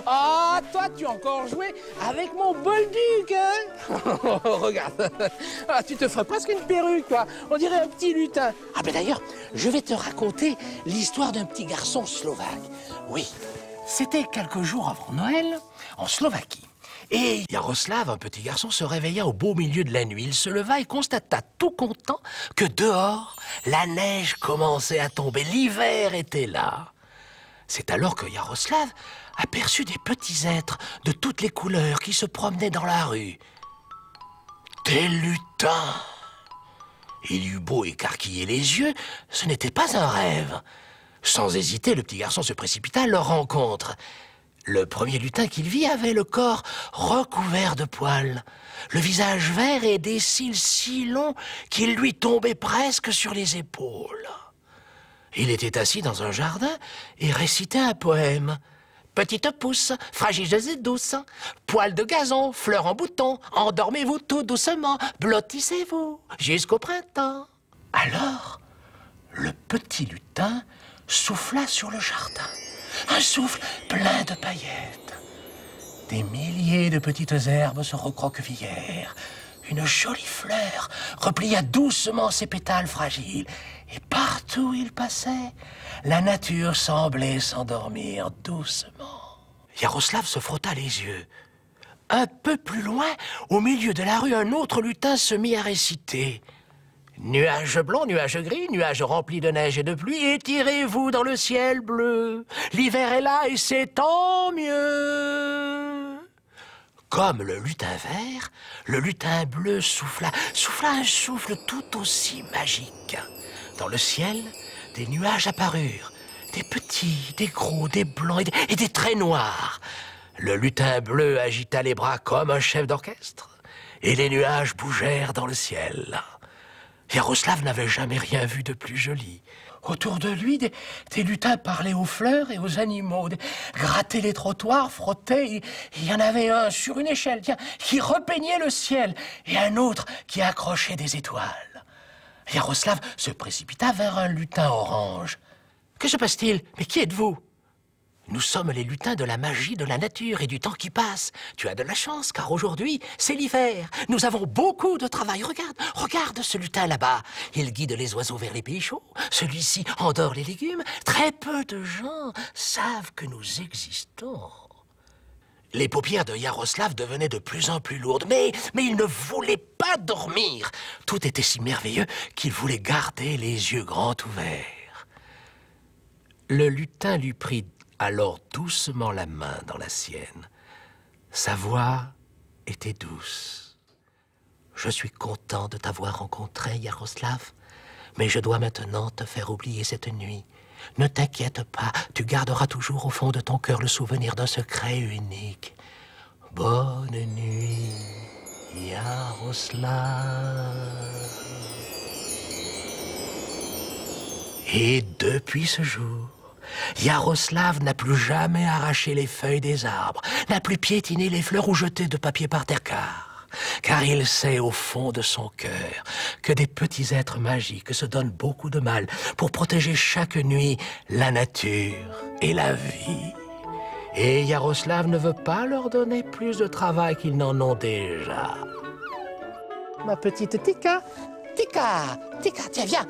Ah, toi, tu as encore joué avec mon bolduc, hein? Regarde, ah, tu te ferais presque une perruque, quoi. On dirait un petit lutin. Ah, ben d'ailleurs, je vais te raconter l'histoire d'un petit garçon slovaque. Oui, c'était quelques jours avant Noël, en Slovaquie. Et Yaroslav, un petit garçon, se réveilla au beau milieu de la nuit. Il se leva et constata, tout content, que dehors, la neige commençait à tomber. L'hiver était là. C'est alors que Yaroslav aperçut des petits êtres de toutes les couleurs qui se promenaient dans la rue. Des lutins. Il eut beau écarquiller les yeux, ce n'était pas un rêve. Sans hésiter, le petit garçon se précipita à leur rencontre. Le premier lutin qu'il vit avait le corps recouvert de poils, le visage vert et des cils si longs qu'ils lui tombaient presque sur les épaules. Il était assis dans un jardin et récitait un poème. Petite pousse, fragileuse et douce, poils de gazon, fleurs en bouton, endormez-vous tout doucement, blottissez-vous jusqu'au printemps. Alors, le petit lutin souffla sur le jardin. Un souffle plein de paillettes. Des milliers de petites herbes se recroquevillèrent. Une jolie fleur replia doucement ses pétales fragiles. Et partout où il passait, la nature semblait s'endormir doucement. Yaroslav se frotta les yeux. Un peu plus loin, au milieu de la rue, un autre lutin se mit à réciter. Nuages blancs, nuages gris, nuages remplis de neige et de pluie, étirez-vous dans le ciel bleu. L'hiver est là et c'est tant mieux. Comme le lutin vert, le lutin bleu souffla un souffle tout aussi magique. Dans le ciel, des nuages apparurent, des petits, des gros, des blancs et des très noirs. Le lutin bleu agita les bras comme un chef d'orchestre, et les nuages bougèrent dans le ciel. Yaroslav n'avait jamais rien vu de plus joli. Autour de lui, des lutins parlaient aux fleurs et aux animaux, grattaient les trottoirs, frottaient. Il y en avait un sur une échelle, tiens, qui repeignait le ciel, et un autre qui accrochait des étoiles. Yaroslav se précipita vers un lutin orange. « Que se passe-t-il? Mais qui êtes-vous » ? Nous sommes les lutins de la magie de la nature et du temps qui passe. Tu as de la chance, car aujourd'hui, c'est l'hiver. Nous avons beaucoup de travail. Regarde ce lutin là-bas. Il guide les oiseaux vers les pays chauds. Celui-ci endort les légumes. Très peu de gens savent que nous existons. Les paupières de Yaroslav devenaient de plus en plus lourdes, mais il ne voulait pas dormir. Tout était si merveilleux qu'il voulait garder les yeux grands ouverts. Le lutin lui prit alors doucement la main dans la sienne. Sa voix était douce. « Je suis content de t'avoir rencontré, Yaroslav, mais je dois maintenant te faire oublier cette nuit. Ne t'inquiète pas, tu garderas toujours au fond de ton cœur le souvenir d'un secret unique. Bonne nuit, Yaroslav. » Et depuis ce jour, Yaroslav n'a plus jamais arraché les feuilles des arbres, n'a plus piétiné les fleurs ou jeté de papier par terre, car il sait au fond de son cœur que des petits êtres magiques se donnent beaucoup de mal pour protéger chaque nuit la nature et la vie. Et Yaroslav ne veut pas leur donner plus de travail qu'ils n'en ont déjà. Ma petite Tika, tiens, viens.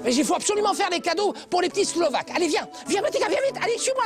Mais il faut absolument faire les cadeaux pour les petits Slovaques. Allez, viens, Tika, viens vite. Allez, suis-moi.